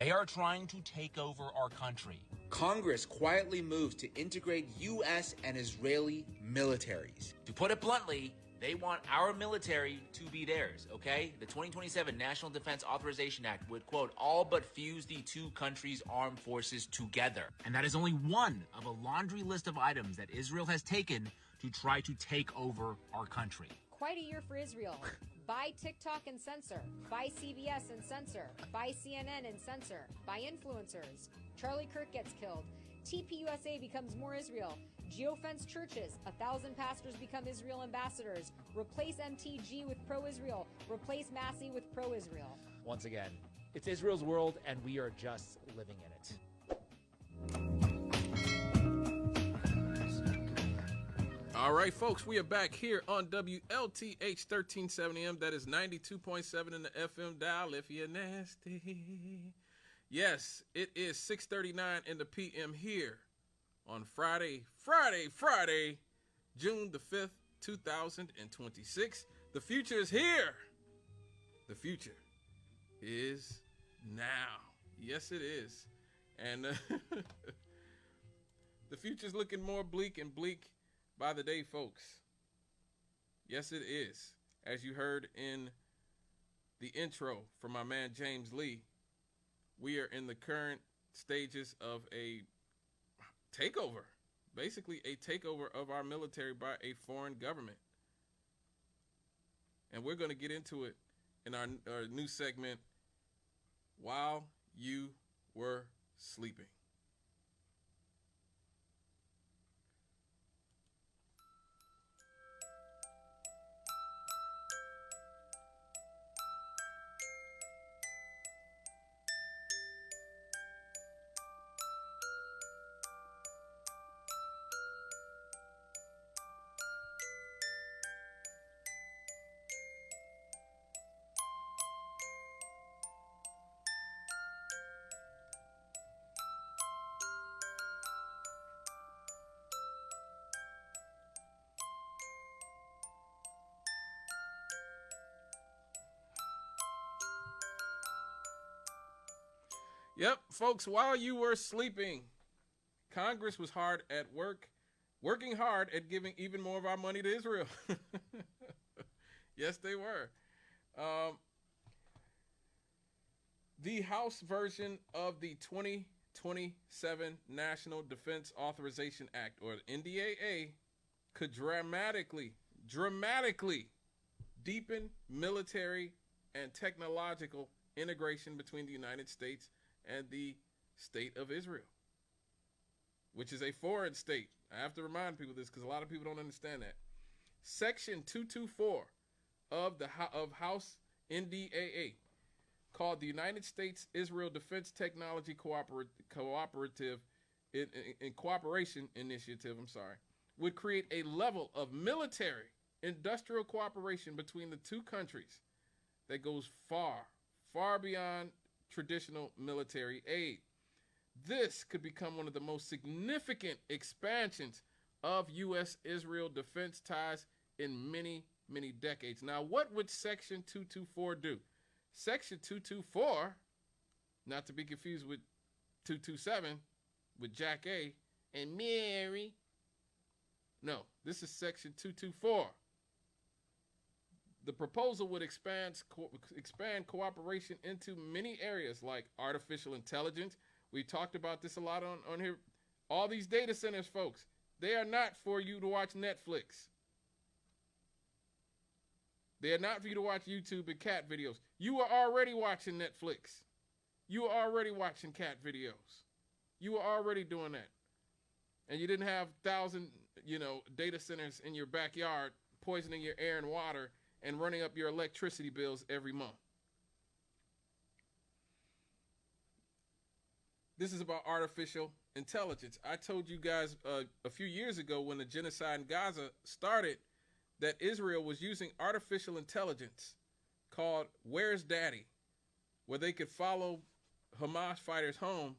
They are trying to take over our country. Congress quietly moves to integrate U.S. and Israeli militaries. To put it bluntly, they want our military to be theirs, okay? The 2027 National Defense Authorization Act would, quote, all but fuse the two countries' armed forces together. And that is only one of a laundry list of items that Israel has taken to try to take over our country. Quite a year for Israel. Buy TikTok and censor. Buy CBS and censor. Buy CNN and censor. Buy influencers. Charlie Kirk gets killed. TPUSA becomes more Israel. Geofence churches. 1,000 pastors become Israel ambassadors. Replace MTG with pro-Israel. Replace Massey with pro-Israel. Once again, it's Israel's world, and we are just living in it. All right, folks, we are back here on WLTH 1370M. That is 92.7 in the FM dial if you're nasty. Yes, it is 6:39 in the PM here on Friday, June the 5th, 2026. The future is here. The future is now. Yes, it is. And the future's looking more bleak and bleak by the day, folks. Yes, it is. As you heard in the intro from my man James Lee, we are in the current stages of a takeover, basically a takeover of our military by a foreign government. And we're going to get into it in our new segment, While You Were Sleeping. Yep, folks, while you were sleeping, Congress was hard at work, working hard at giving even more of our money to Israel. Yes, they were. The House version of the 2027 National Defense Authorization Act, or NDAA, could dramatically deepen military and technological integration between the United States and the state of Israel, which is a foreign state. I have to remind people this because a lot of people don't understand that. Section 224 of House NDAA, called the United States Israel Defense Technology Cooperative in Cooperation Initiative, would create a level of military industrial cooperation between the two countries that goes far beyond traditional military aid. This could become one of the most significant expansions of U.S.-Israel defense ties in many, many decades. Now, what would Section 224 do? Section 224, not to be confused with 227, with Jack A. and Mary. No, this is Section 224. The proposal would expand cooperation into many areas like artificial intelligence. We talked about this a lot on here. All these data centers, folks, they are not for you to watch Netflix. They are not for you to watch YouTube and cat videos. You are already watching Netflix. You are already watching cat videos. You are already doing that. And you didn't have 1,000, data centers in your backyard poisoning your air and water and running up your electricity bills every month. This is about artificial intelligence. I told you guys a few years ago when the genocide in Gaza started that Israel was using artificial intelligence called Where's Daddy, where they could follow Hamas fighters home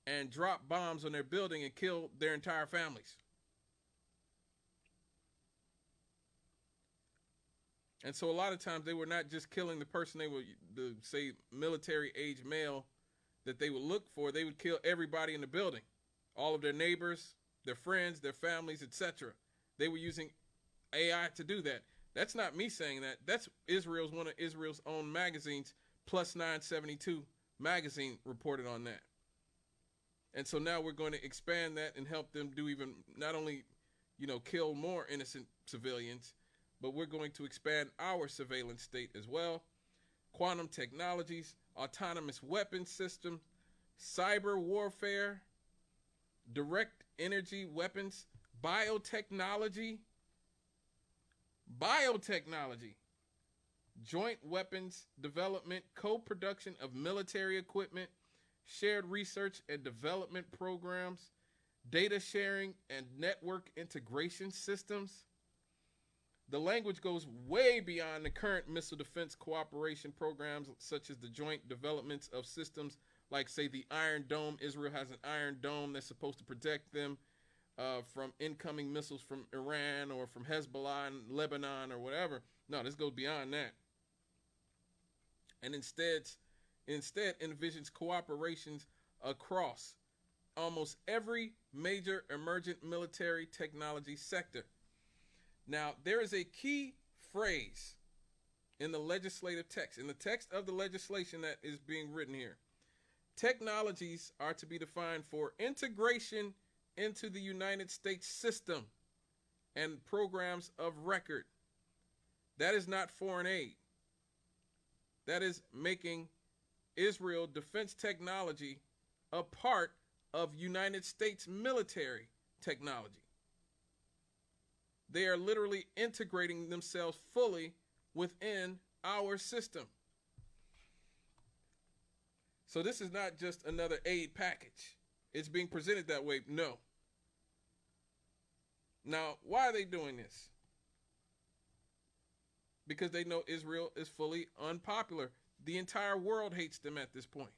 and drop bombs on their building and kill their entire families. And so a lot of times they were not just killing the person, they were the, say, military age male that they would look for, they would kill everybody in the building, all of their neighbors, their friends, their families, etc. They were using AI to do that. That's not me saying that. That's one of Israel's own magazines, Plus 972 magazine, reported on that. And so now we're going to expand that and help them do even, not only, kill more innocent civilians, but we're going to expand our surveillance state as well. Quantum technologies, autonomous weapon systems, cyber warfare, direct energy weapons, biotechnology, joint weapons development, co-production of military equipment, shared research and development programs, data sharing and network integration systems. The language goes way beyond the current missile defense cooperation programs, such as the joint developments of systems like, say, the Iron Dome. Israel has an Iron Dome that's supposed to protect them from incoming missiles from Iran or from Hezbollah in Lebanon or whatever. No, this goes beyond that. And instead envisions cooperations across almost every major emergent military technology sector. Now, there is a key phrase in the legislative text, in the text of the legislation that is being written here. Technologies are to be defined for integration into the United States system and programs of record. That is not foreign aid. That is making Israel defense technology a part of United States military technology. They are literally integrating themselves fully within our system. So this is not just another aid package. It's being presented that way. No. Now, why are they doing this? Because they know Israel is fully unpopular. The entire world hates them at this point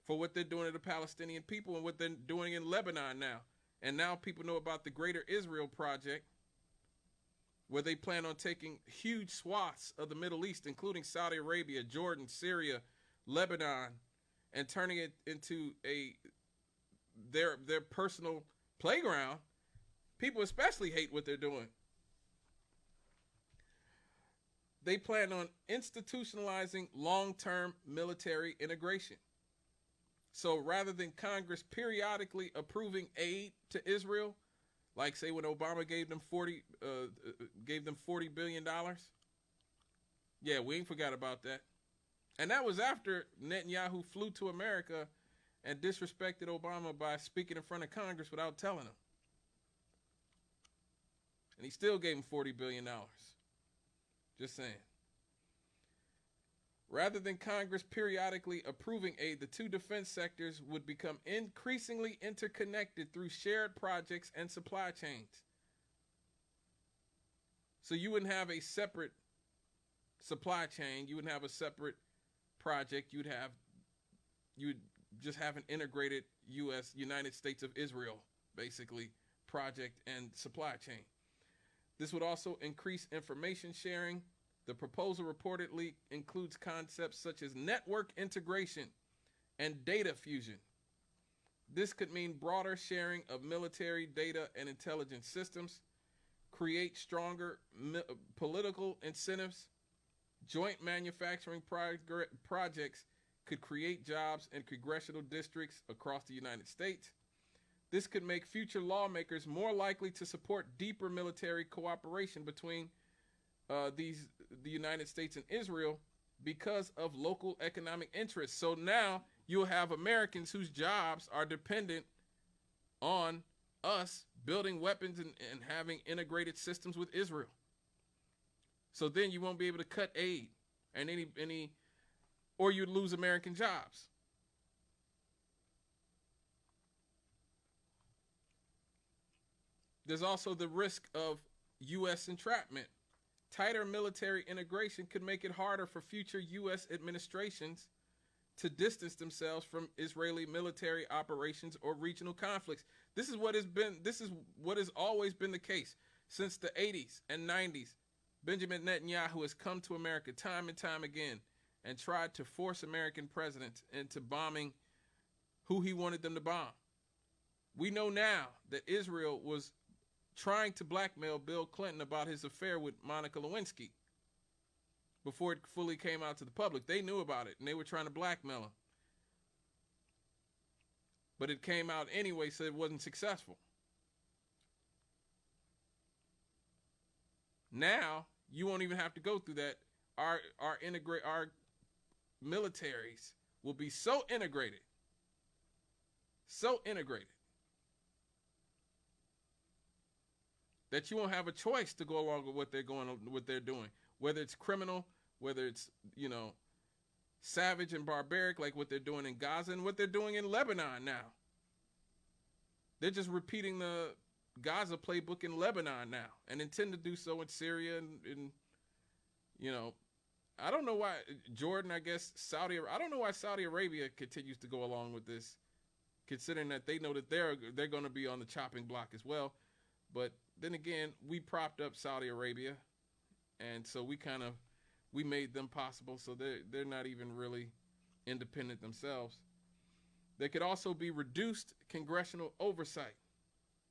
for what they're doing to the Palestinian people and what they're doing in Lebanon now. And now people know about the Greater Israel Project, where they plan on taking huge swaths of the Middle East, including Saudi Arabia, Jordan, Syria, Lebanon, and turning it into their personal playground. People especially hate what they're doing. They plan on institutionalizing long-term military integration. So rather than Congress periodically approving aid to Israel, like say when Obama gave them $40 billion, yeah, we ain't forgot about that. And that was after Netanyahu flew to America and disrespected Obama by speaking in front of Congress without telling him. And he still gave him $40 billion. Just saying. Rather than Congress periodically approving aid, the two defense sectors would become increasingly interconnected through shared projects and supply chains. So you wouldn't have a separate supply chain. You wouldn't have a separate project. You would just have an integrated United States of Israel, basically, project and supply chain. This would also increase information sharing. The proposal reportedly includes concepts such as network integration and data fusion. This could mean broader sharing of military data and intelligence systems, create stronger political incentives. Joint manufacturing projects could create jobs in congressional districts across the United States. This could make future lawmakers more likely to support deeper military cooperation between the United States and Israel because of local economic interests. So now you'll have Americans whose jobs are dependent on us building weapons and having integrated systems with Israel. So then you won't be able to cut aid and or you'd lose American jobs. There's also the risk of U.S. entrapment. Tighter military integration could make it harder for future U.S. administrations to distance themselves from Israeli military operations or regional conflicts. This is what has always been the case since the 80s and 90s. Benjamin Netanyahu has come to America time and time again and tried to force American presidents into bombing who he wanted them to bomb. We know now that Israel was trying to blackmail Bill Clinton about his affair with Monica Lewinsky before it fully came out to the public. They knew about it, and they were trying to blackmail him. But it came out anyway, so it wasn't successful. Now, you won't even have to go through that. Our militaries will be so integrated, that you won't have a choice to go along with what they're doing, whether it's criminal, whether it's, savage and barbaric, like what they're doing in Gaza and what they're doing in Lebanon now. They're just repeating the Gaza playbook in Lebanon now, and intend to do so in Syria and I don't know why Jordan, I guess I don't know why Saudi Arabia continues to go along with this, considering that they know that they're going to be on the chopping block as well. But then again, we propped up Saudi Arabia, and so we made them possible, so they're not even really independent themselves. There could also be reduced congressional oversight.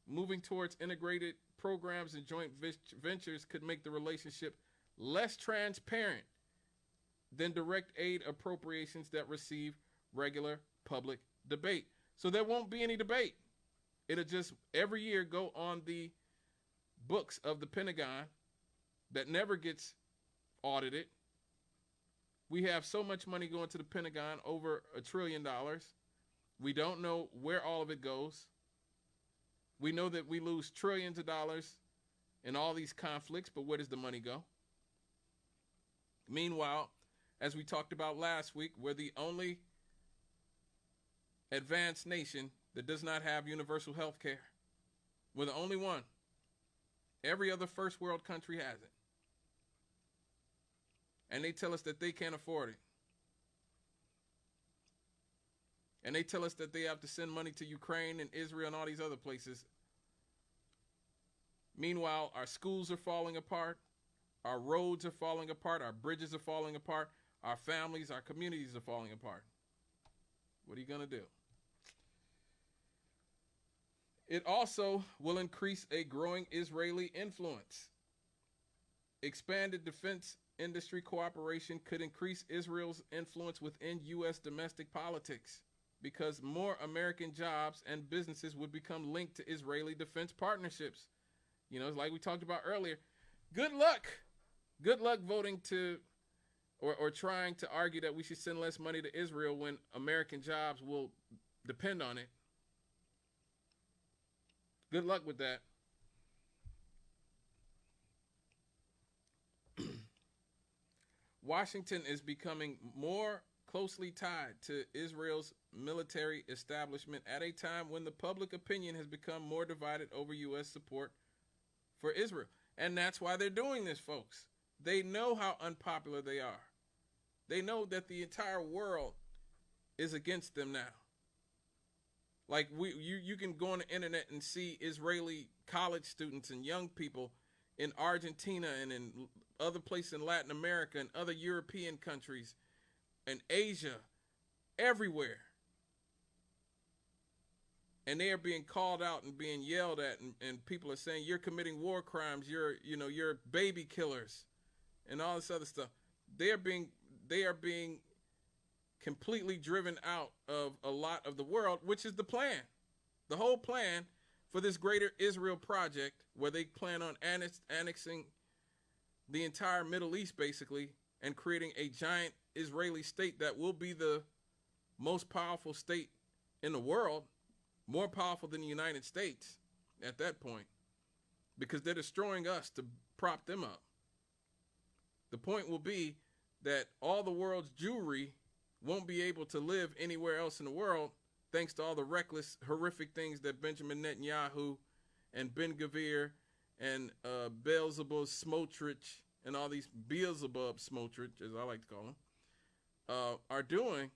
Moving towards integrated programs and joint ventures could make the relationship less transparent than direct aid appropriations that receive regular public debate. So there won't be any debate. It'll just every year go on the books of the Pentagon that never gets audited. We have so much money going to the Pentagon, over $1 trillion. We don't know where all of it goes. We know that we lose trillions of dollars in all these conflicts, but where does the money go? Meanwhile, as we talked about last week, we're the only advanced nation that does not have universal health care. We're the only one. Every other first world country has it. And they tell us that they can't afford it. And they tell us that they have to send money to Ukraine and Israel and all these other places. Meanwhile, our schools are falling apart. Our roads are falling apart. Our bridges are falling apart. Our families, our communities are falling apart. What are you going to do? It also will increase a growing Israeli influence. Expanded defense industry cooperation could increase Israel's influence within U.S. domestic politics, because more American jobs and businesses would become linked to Israeli defense partnerships. It's like we talked about earlier. Good luck. Good luck voting to or trying to argue that we should send less money to Israel when American jobs will depend on it. Good luck with that. Washington is becoming more closely tied to Israel's military establishment at a time when the public opinion has become more divided over U.S. support for Israel. And that's why they're doing this, folks. They know how unpopular they are. They know that the entire world is against them now. Like you can go on the internet and see Israeli college students and young people in Argentina and in other places in Latin America and other European countries and Asia, everywhere. And they are being called out and being yelled at, and people are saying, you're committing war crimes, you're baby killers, and all this other stuff. They are being completely driven out of a lot of the world, which is the plan. The whole plan for this greater Israel project, where they plan on annexing the entire Middle East, basically, and creating a giant Israeli state that will be the most powerful state in the world, more powerful than the United States at that point, because they're destroying us to prop them up. The point will be that all the world's Jewry won't be able to live anywhere else in the world, thanks to all the reckless, horrific things that Benjamin Netanyahu and Ben-Gvir and Beelzebub Smotrich and all these Beelzebub Smotrich, as I like to call them, are doing.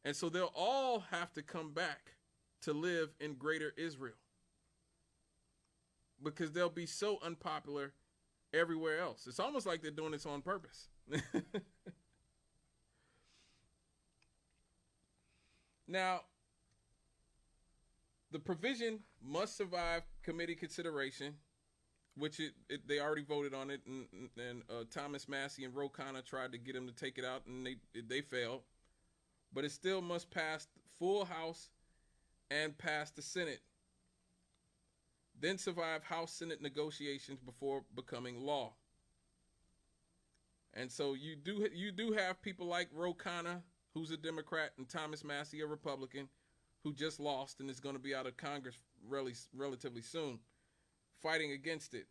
And so they'll all have to come back to live in greater Israel, because they'll be so unpopular everywhere else. It's almost like they're doing this on purpose. Now, the provision must survive committee consideration, which they already voted on it, and Thomas Massie and Ro Khanna tried to get him to take it out, and they failed. But it still must pass the full House and pass the Senate. Then survive House-Senate negotiations before becoming law. And so you do have people like Ro Khanna, who's a Democrat, and Thomas Massie, a Republican, who just lost and is going to be out of Congress relatively soon, fighting against it.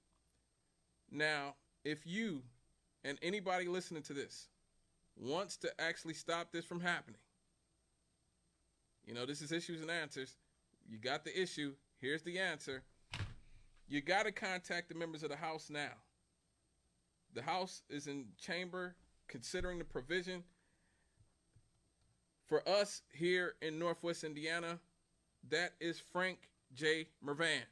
Now, if you and anybody listening to this wants to actually stop this from happening, this is issues and answers. You got the issue. Here's the answer. You got to contact the members of the House now. The House is in chamber considering the provision. For us here in Northwest Indiana, that is Frank J. Mervan,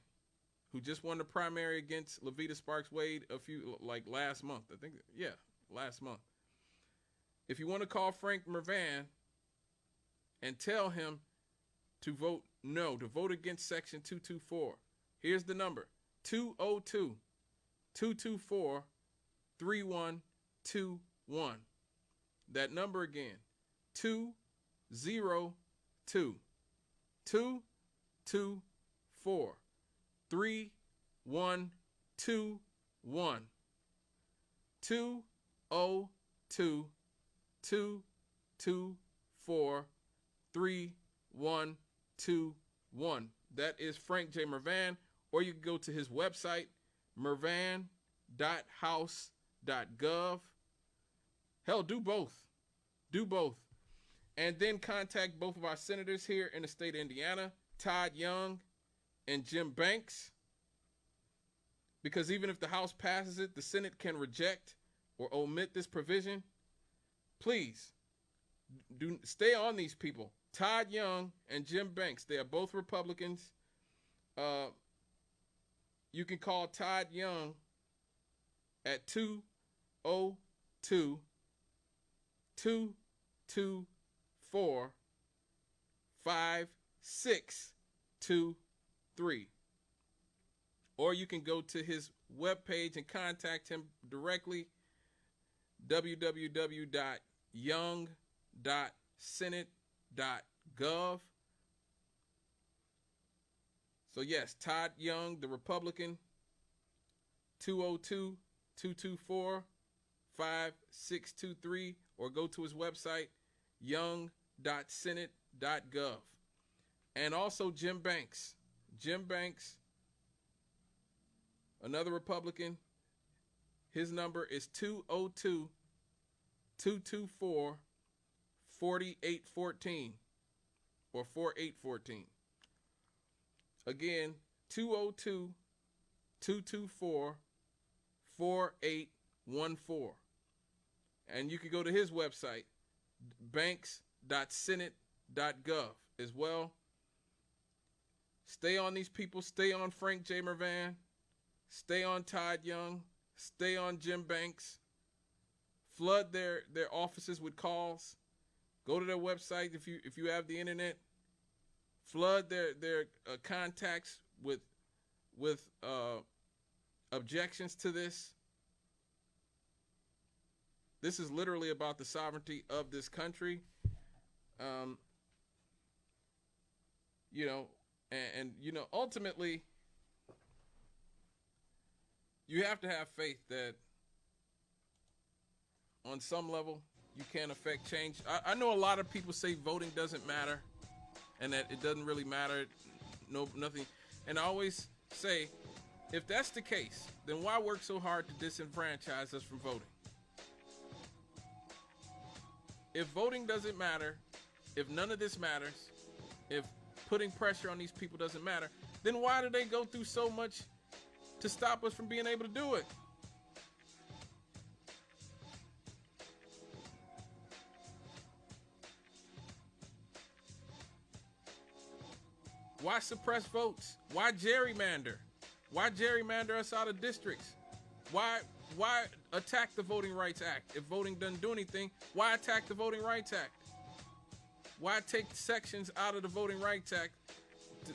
who just won the primary against Levita Sparks Wade last month. Last month. If you want to call Frank Mervan and tell him to vote no, to vote against Section 224, here's the number: 202-224-3121. That number again, 202-224-3121. 202-224-3121. That is Frank J. Mervan, or you can go to his website, mervan.house.gov. Hell, do both. Do both. And then contact both of our senators here in the state of Indiana, Todd Young and Jim Banks. Because even if the House passes it, the Senate can reject or omit this provision. Please, stay on these people. Todd Young and Jim Banks, they are both Republicans. You can call Todd Young at 202-224-5623. Or you can go to his webpage and contact him directly, www.young.senate.gov. So yes, Todd Young, the Republican, 202-224-5623, or go to his website, young.senate.gov. And also Jim Banks. Jim Banks, another Republican, his number is 202-224-4814 or 4814. Again, 202-224-4814. And you can go to his website, banks.senate.gov as well. Stay on these people. Stay on Frank J. Mervan. Stay on Todd Young. Stay on Jim Banks. Flood their offices with calls. Go to their website if you have the internet. Flood their contacts with objections to this. This is literally about the sovereignty of this country. Ultimately, you have to have faith that on some level you can affect change. I know a lot of people say voting doesn't matter and that it doesn't really matter, nothing. And I always say, if that's the case, then why work so hard to disenfranchise us from voting? If voting doesn't matter, if none of this matters, if putting pressure on these people doesn't matter, then why do they go through so much to stop us from being able to do it? Why suppress votes? Why gerrymander? Why gerrymander us out of districts? Why attack the Voting Rights Act? If voting doesn't do anything, why attack the Voting Rights Act? Why take sections out of the Voting Rights Act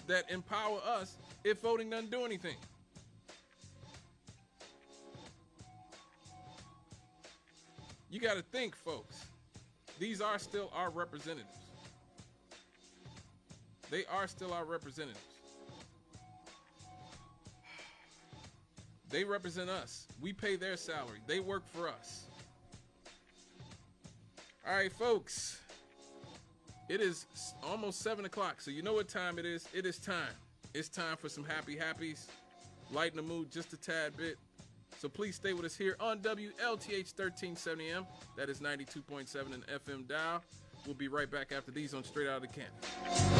that empower us if voting doesn't do anything? You got to think, folks. These are still our representatives. They are still our representatives. They represent us. We pay their salary. They work for us. All right, folks. It is almost 7 o'clock, so you know what time it is. It is time. It's time for some happy happies. Lighten the mood just a tad bit. So please stay with us here on WLTH 1370M. That is 92.7 in FM dial. We'll be right back after these on Straight Out of the Cannon.